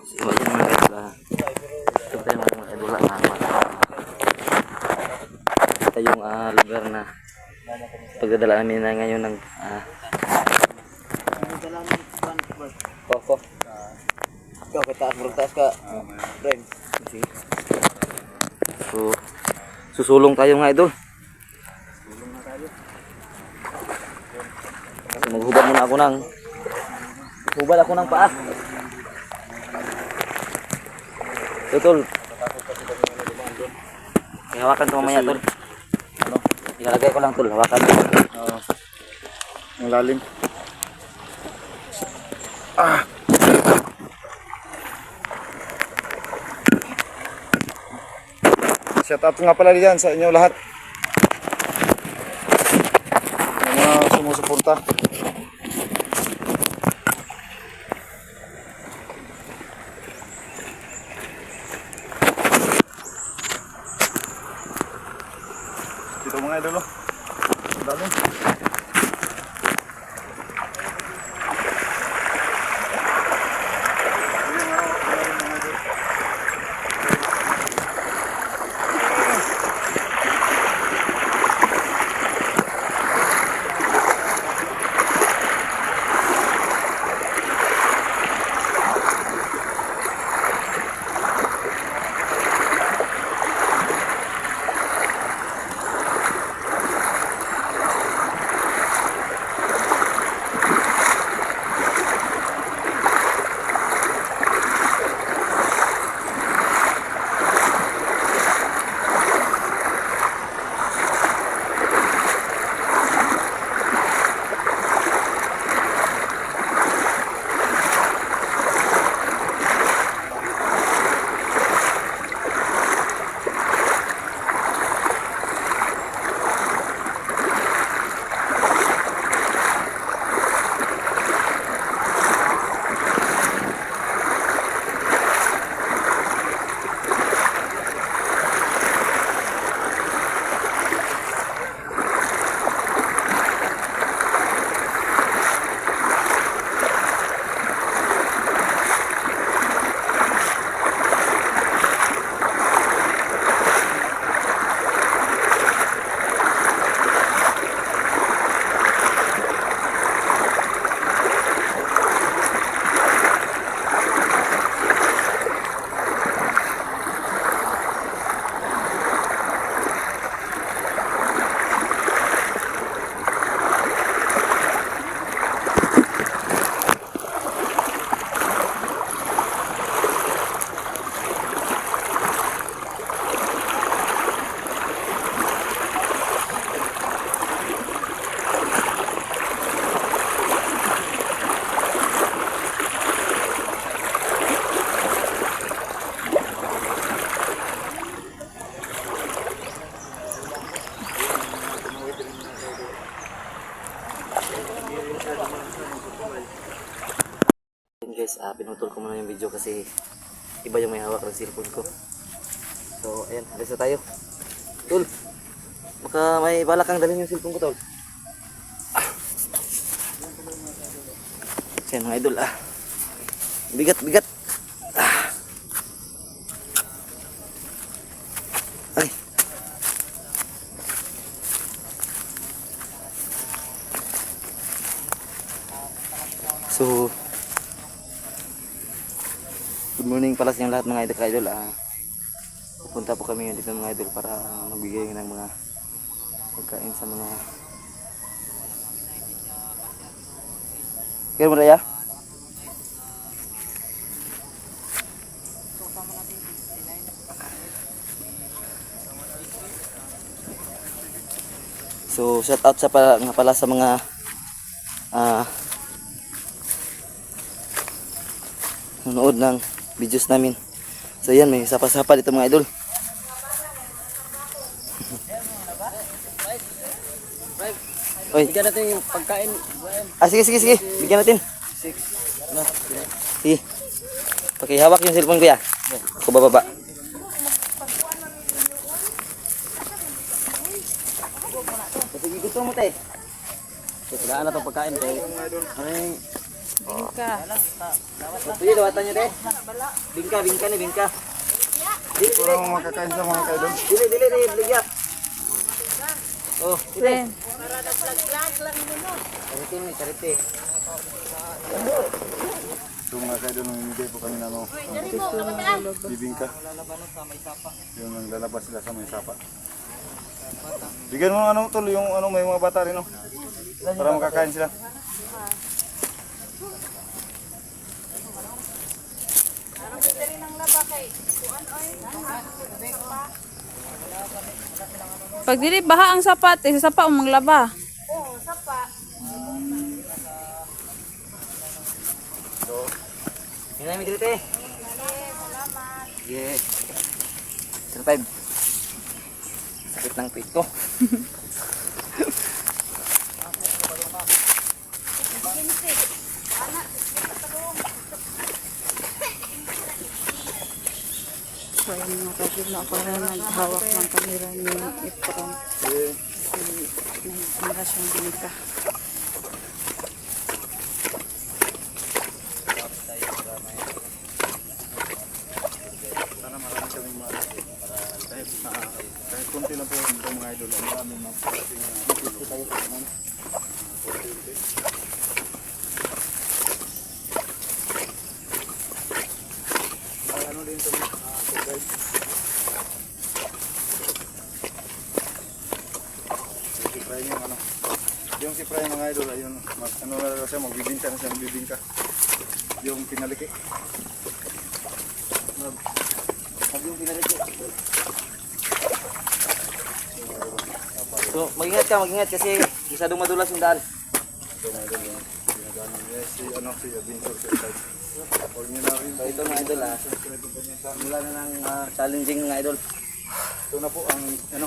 So ayan mga idol, ito tayo mga idol, ito yung lugar na pagdadala namin na ngayon ng Koko. Ikaw kita taas ka. Friend. So susulong tayo mga idol. So maghubad muna ako ng paa. Tol. Hawakan ko mamaya tol. Ano? Ilalagay ko lang tol, hawakan mo. Ang lalim. Shout out nga pala diyan sa inyo lahat. Yung mga sumusuporta. Dito mga idol. Dalim. Guys, pinutol ko muna yung video kasi iba yung may hawak ng cellphone ko. So ayan, alis na tayo. Tol, baka may balak kang dalhin yung cellphone ko tol. Ayan mga idol, bigat. Ay. So good morning pala sa inyo lahat mga idol. Pupunta po kami dito mga idol para magbigay ng mga pagkain sa mga kaya mo raya? So shout out nga pala sa mga nanonood ng videos namin. So yan, may sapa-sapa dito mga idol. Oy, bigyan natin yung pagkain. Sige. Bigyan natin. Sige. Pakihawak yung cellphone ko ya. Ako bababa. Sige, gusto mo tayo. Kailangan na itong pagkain tayo. Bingka. Pwede dawatan nyo deh. Bingka, bingka nih, bingka. Dili, dili. Walang makakain sa mga kaidol. Dili, dili, dili, bligya. Oh, dili. Then, Karite nih, karite. So mga kaidol, namimigay po kami ng ano, bibingka. Yung naglalabas sila sa may sapa. Bigyan mo ng ano tol, yung ano, may mga bata rin, no? Para makakain sila. pag dili baha ang sapat, sa sapa ang manglaba. Ini namin karite. Yes. Survive. Sakit ng pito. So, yung mga kagila para naghawak ng kamera ni Efron. Nagmara siyang bingka. Sana marami kami kahit konti lang po yung mga idol. Ang marami ano din ito guys. Si Fry yung ano. Yung si Fry mga idol ayun. Ano na siya magbibingka na siya magbibingka. Yung pinaliki. Sabi yung pinarito. So, mag-ingat kasi masyadong madulas yung daan. Ito mga idol yung pinagano niya si ano si Adventure sa side. Huwag niyo na rin. So, ito mga idol mula na ng challenging mga idol. Ito na po ang ano.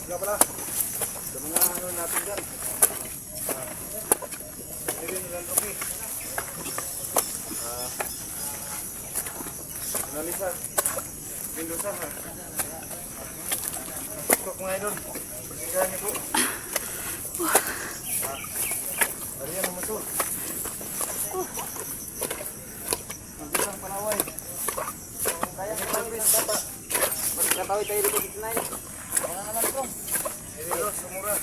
Nga pala. Sa mga ano natin dyan. Hindi nilang okay. Analisa. Mendoza ha. Ito mga idol. Persigahan niyo po. Ariyan ang maso. Mabisang panaway. Kaya ng pangis bata. Magkatawid tayo dito dito na yun. Mga naman ko. Ito, sumura.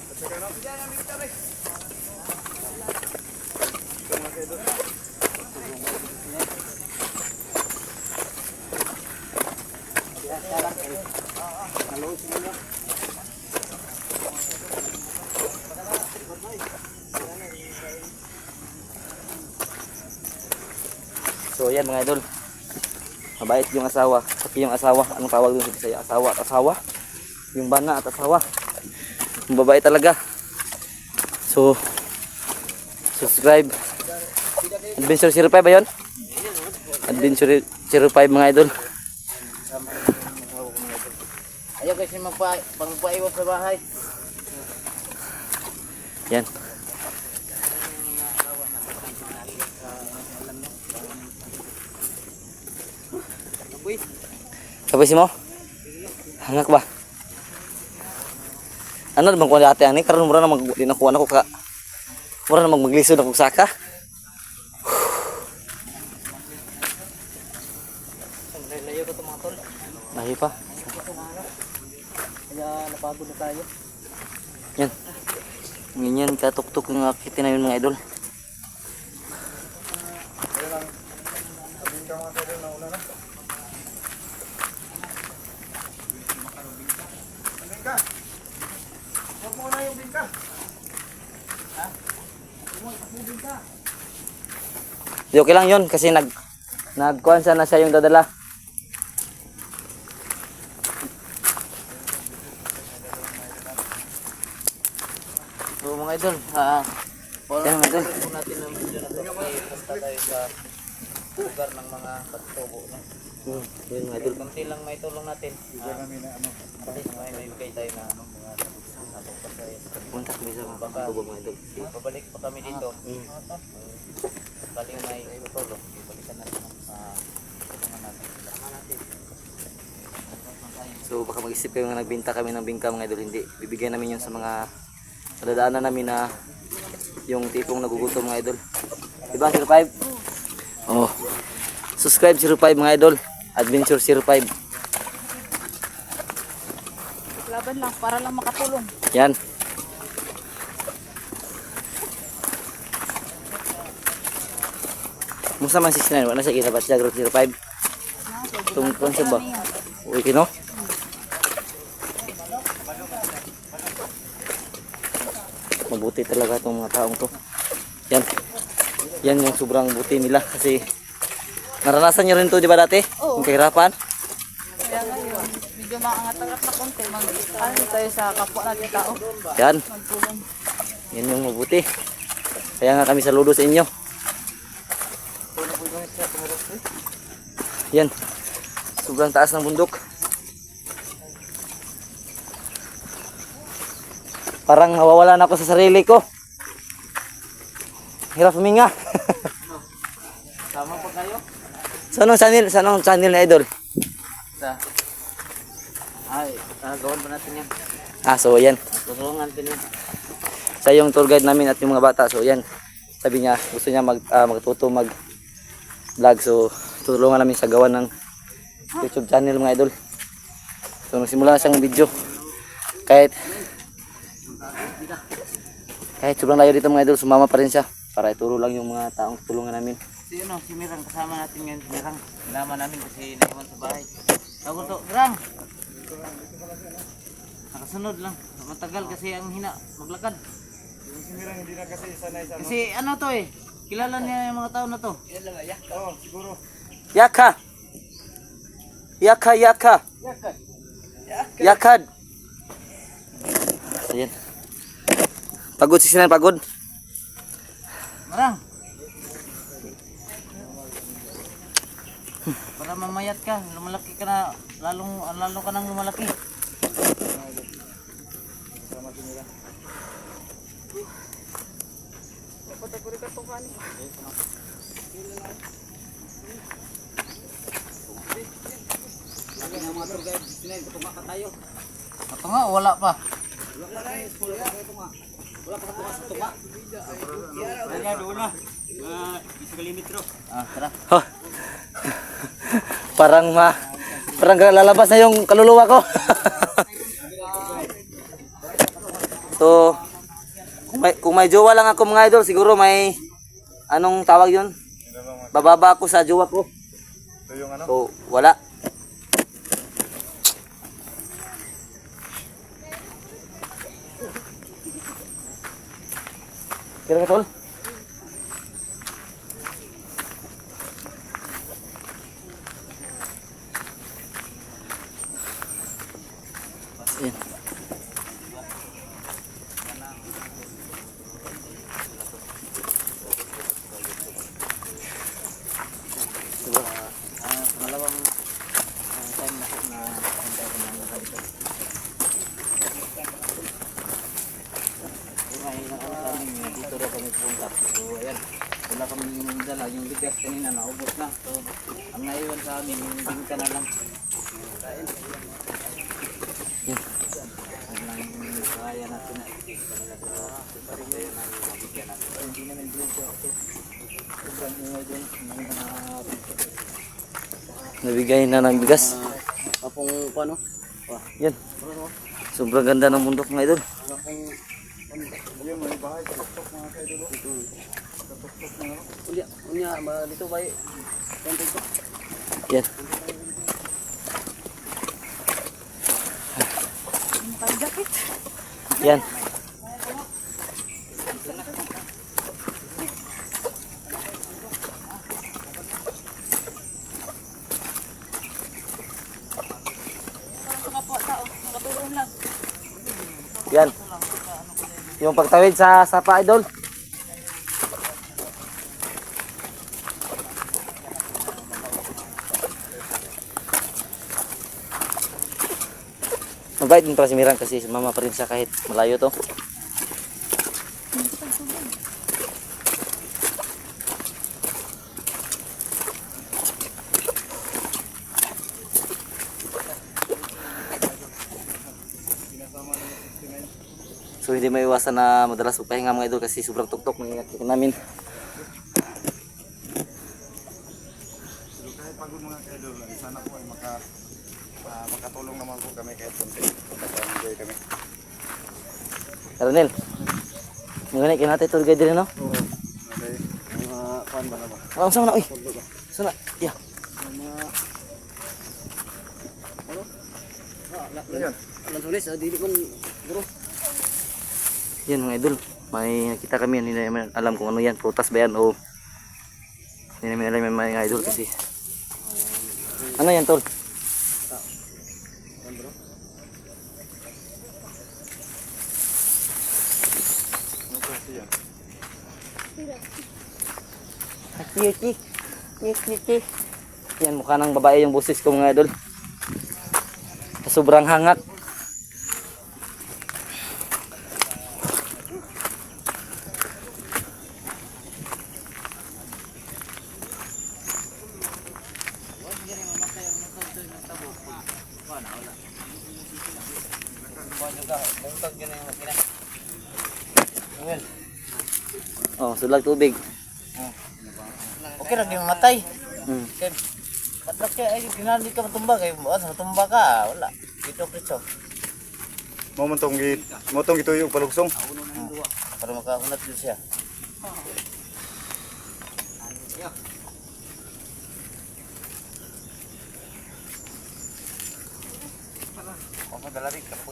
Persigahan ako. Diyan ang military. Ito mga idol. So yan mga idol. Mabait yung asawa. Pati yung asawa. Anong tawag dun sa Bisaya? Asawa at asawa. Yung bana at asawa. Mababait talaga. So subscribe. Adventure 05 ba yun? Adventure 05 mga idol. Ayaw kasi magpaiwas sa bahay. Yan. Kapag mo? Hangak ba? Ano naman kung dati ani? Karoon mura na magdinakuha na ko ka. Mura na maglisod na kong saka. Layo ko ito mga tol. Layo pa. Kaya napagod na tayo. Yan. Ganyan katuktok yung akitin na yun mga idol. Ayan lang. Sabihin ka mga idol na una na. Bingka. Huwag mo na yung bingka. Ha? Huwag mo bingka. Di okay lang yun kasi nagkuhan sana siya yung dadala. So mga idol, yan mga idol. Natin ang video na ito kasi basta tayo sa lugar ng mga pagtubo. No? Yun mga idol. Kunti lang may tulong natin. Bigyan namin na ano. May bigay tayo na mga punta kami sa mga tubo mga idol. Pabalik pa kami dito. Kaling may tulong. Balikan natin ang tulungan natin sila. So baka mag-isip kayo na nagbenta kami ng bingka mga idol. Hindi, bibigyan namin yun sa mga nadadaanan namin na yung tipong nagugutom mga idol. Diba 05? Oh. Subscribe 05 mga idol. Adventure 05. Laban lang para lang makatulong. Yan. Musta man si Sinan? Wala sa kita ba siya 05? Tungkol siya ba? Uy, kino? Mabuti talaga itong mga taong to. Yan. Yan yung sobrang buti nila kasi naranasan nyo rin to di ba dati? Oo. Yung kahirapan? Kaya ngayon, medyo maangat-angat na konti. Ano tayo sa kapwa natin tao. Yan. Magtulong. Yan yung mabuti. Kaya nga kami saludo sa inyo. Yan. Sobrang taas ng bundok. Parang nawawala na ako sa sarili ko. Hirap huminga. Tama pa kayo? Sa anong channel na idol? Sa... Ay, gawan pa natin yan. So yan. Tulungan din yan. Siya yung tour guide namin at yung mga bata. So yan. Sabi niya, gusto niya magtuto mag vlog. So tutulungan namin sa gawa ng YouTube channel mga idol. So nagsimula na siyang video. Kahit sobrang layo dito mga idol, sumama pa rin siya para ituro lang yung mga taong tulungan namin. Si Mirang kasama natin ngayon. Si Mirang, sinama namin kasi naiwan sa bahay. Tawag to, Mirang! Nakasunod lang. Matagal kasi ang hina maglakad. Si Mirang hindi na kasi sanay sa Kasi ano to eh, kilala niya yung mga tao na to. Oo, siguro. Yaka! Yaka, yaka! Yakad! Ayan. Pagod si Sinan, pagod. Mirang! Para mamayat ka, lumalaki ka na, lalo ka nang lumalaki. Ito nga, wala pa. Tara. Oh. Parang lalabas na yung kaluluwa ko. So, kung may jowa lang ako mga idol, siguro may anong tawag yun? Bababa ako sa jowa ko. Ito yung ano? So, wala. Kira ka tol? Ayan. Pangalawang time na po na hintay ko ng ganito. Dito daw kami pupunta. So ayan, wala kami yung dala. Yung bigas kanina naubos na. So ang naiwan sa amin, yung bingka na lang. Ang lang yung kaya natin na hindi naman dito. Sobrang ingay din. Nabigay na ng bigas. Kapong paano? Yan. Sobrang ganda ng bundok mga idol. Ayun, may bahay. Tuktok mga kaidolo. Unya, dito ba eh? Yan. Ang jacket. Yan. Sa kapwa tao, makatulong lang. Yan. Yung pagtawid sa sapa idol. Mabait din pala si Mirang kasi mama pa rin siya kahit malayo to. So hindi maiwasan na madalas magpahinga mga idol kasi sobrang tuktok ng iyak namin. Pero kahit pagod mga kaidol, sana po ay makatulong naman po kami kahit konti. Enjoy kami. Ronel, mga kinatay tour guide din no? Oo. Okay. Mga kuan ba na ba? Ah, sama na oy. Sana. Yeah. Ayan. Yan mga idol, may nakita kami, hindi namin alam kung ano yan, prutas ba yan o hindi namin alam yung mga idol kasi ano yan tol? Ano kasi yan? Kiki. Yan, mukha ng babae yung boses ko mga idol. Sobrang hangat. Oh, sulag tubig. Okay ra gyud matay. Hmm. Kay patlak kay ay ginali ka matumba kay matumba ka wala. Dito preso. Mo tong gituyo palugsong. Para makaunat din siya. Ako dalari ka po.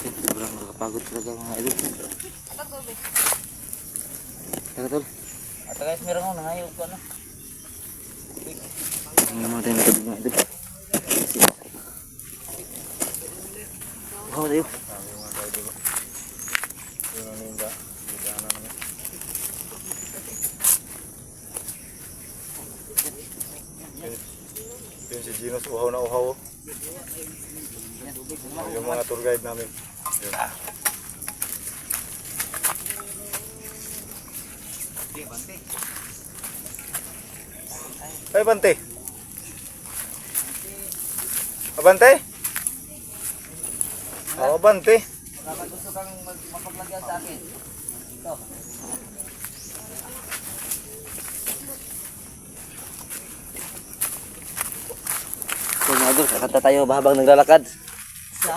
Sobrang nakakapagod talaga mga idol. Tara tol. At guys, meron ko nangayo ko na. Ang naman tayo na tubig mga idol. Wow, tayo. Yun ang ninda. Bigana naman. Ito yung si Ginos, uhaw na uhaw. Yung mga tour guide namin. Yun. Ay, Bante. Abante? Oo, Bante. Kapag gusto kang mapaglagyan sa akin. Ito. So mga idol, kakanta tayo habang naglalakad.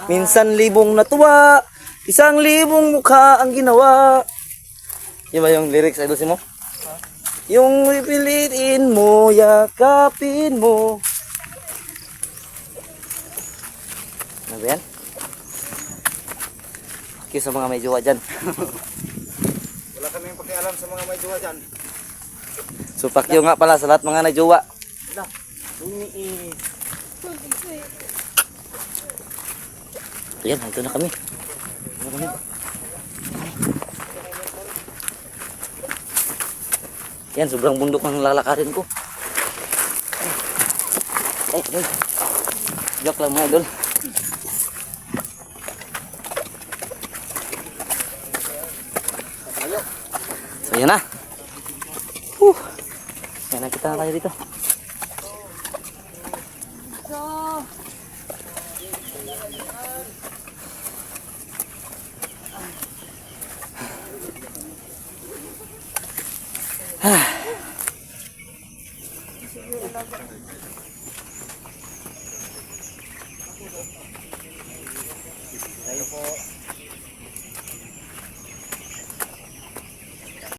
Minsan libong natuwa, 1,000 mukha ang ginawa. Yun ba yung lyrics idol mo? Yung pipilitin mo, yakapin mo. Ano ba yan? Okay sa mga may jowa dyan. Wala kaming pakialam sa mga may jowa dyan. So pakyo nga pala sa lahat mga may jowa. Ayan, ito na kami. Yan, sobrang bundok ang lalakarin ko. Ay, idol. Joke lang mga idol. So, yan na. Yan, nakita na tayo dito. Tayo po.